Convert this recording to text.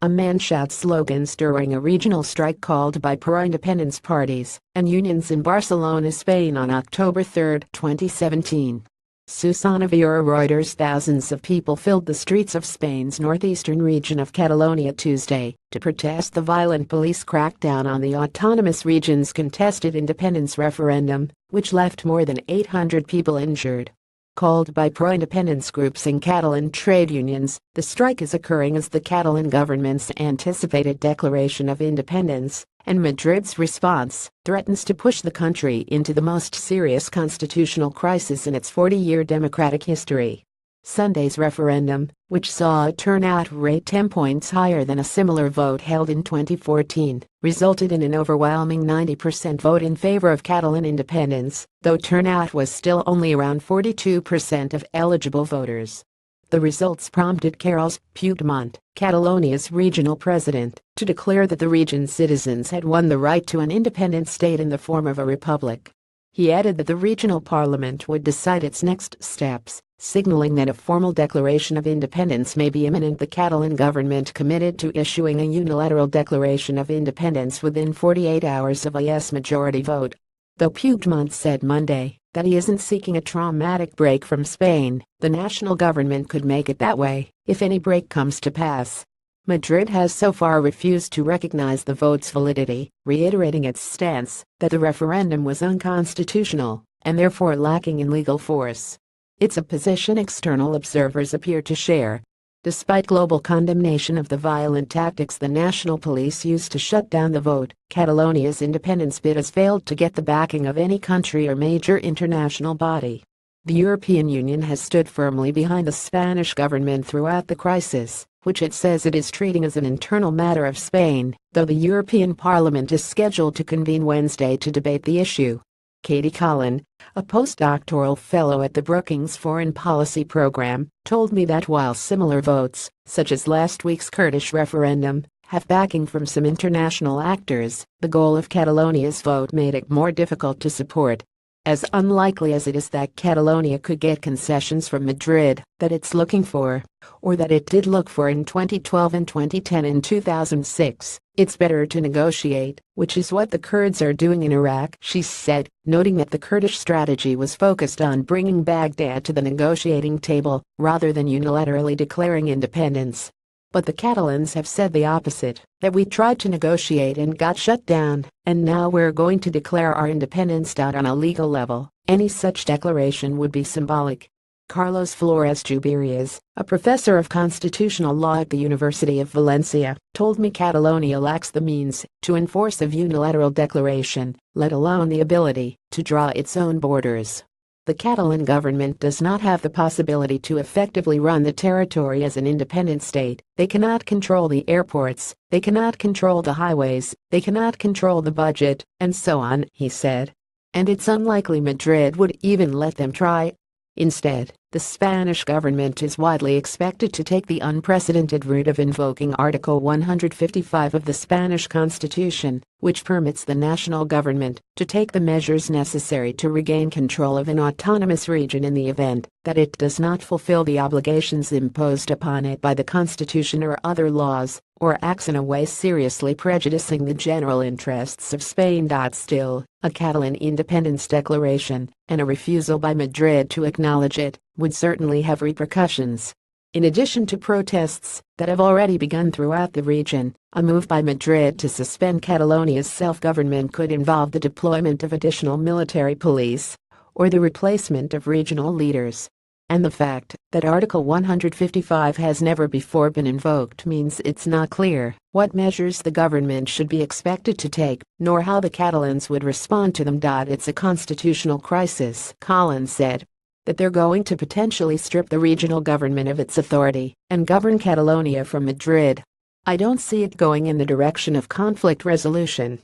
A man shouts slogans during a regional strike called by pro-independence parties and unions in Barcelona, Spain on October 3, 2017. Susana Vera Reuters. Thousands of people filled the streets of Spain's northeastern region of Catalonia Tuesday to protest the violent police crackdown on the autonomous region's contested independence referendum, which left more than 800 people injured. Called by pro-independence groups and Catalan trade unions, the strike is occurring as the Catalan government's anticipated declaration of independence and Madrid's response threatens to push the country into the most serious constitutional crisis in its 40-year democratic history. Sunday's referendum, which saw a turnout rate 10 points higher than a similar vote held in 2014, resulted in an overwhelming 90% vote in favor of Catalan independence, though turnout was still only around 42% of eligible voters. The results prompted Carles Puigdemont, Catalonia's regional president, to declare that the region's citizens had won the right to an independent state in the form of a republic. He added that the regional parliament would decide its next steps, signaling that a formal declaration of independence may be imminent. The Catalan government committed to issuing a unilateral declaration of independence within 48 hours of a yes majority vote. Though Puigdemont said Monday that he isn't seeking a traumatic break from Spain, the national government could make it that way if any break comes to pass. Madrid has so far refused to recognize the vote's validity, reiterating its stance that the referendum was unconstitutional and therefore lacking in legal force. It's a position external observers appear to share. Despite global condemnation of the violent tactics the national police used to shut down the vote, Catalonia's independence bid has failed to get the backing of any country or major international body. The European Union has stood firmly behind the Spanish government throughout the crisis, which it says it is treating as an internal matter of Spain, though the European Parliament is scheduled to convene Wednesday to debate the issue. Katie Collin, a postdoctoral fellow at the Brookings Foreign Policy Program, told me that while similar votes, such as last week's Kurdish referendum, have backing from some international actors, the goal of Catalonia's vote made it more difficult to support. As unlikely as it is that Catalonia could get concessions from Madrid that it's looking for, or that it did look for in 2012 and 2010 and 2006, it's better to negotiate, which is what the Kurds are doing in Iraq, she said, noting that the Kurdish strategy was focused on bringing Baghdad to the negotiating table rather than unilaterally declaring independence. But the Catalans have said the opposite, that we tried to negotiate and got shut down, and now we're going to declare our independence. On a legal level, any such declaration would be symbolic. Carlos Flores Jubirias, a professor of constitutional law at the University of Valencia, told me Catalonia lacks the means to enforce a unilateral declaration, let alone the ability to draw its own borders. The Catalan government does not have the possibility to effectively run the territory as an independent state. They cannot control the airports, they cannot control the highways, they cannot control the budget, and so on, he said. And it's unlikely Madrid would even let them try. Instead, the Spanish government is widely expected to take the unprecedented route of invoking Article 155 of the Spanish Constitution, which permits the national government to take the measures necessary to regain control of an autonomous region in the event that it does not fulfill the obligations imposed upon it by the Constitution or other laws, or acts in a way seriously prejudicing the general interests of Spain. Still, a Catalan independence declaration, and a refusal by Madrid to acknowledge it, would certainly have repercussions. In addition to protests that have already begun throughout the region, a move by Madrid to suspend Catalonia's self-government could involve the deployment of additional military police, or the replacement of regional leaders. And the fact that Article 155 has never before been invoked means it's not clear what measures the government should be expected to take, nor how the Catalans would respond to them. It's a constitutional crisis, Collins said, that they're going to potentially strip the regional government of its authority and govern Catalonia from Madrid. I don't see it going in the direction of conflict resolution.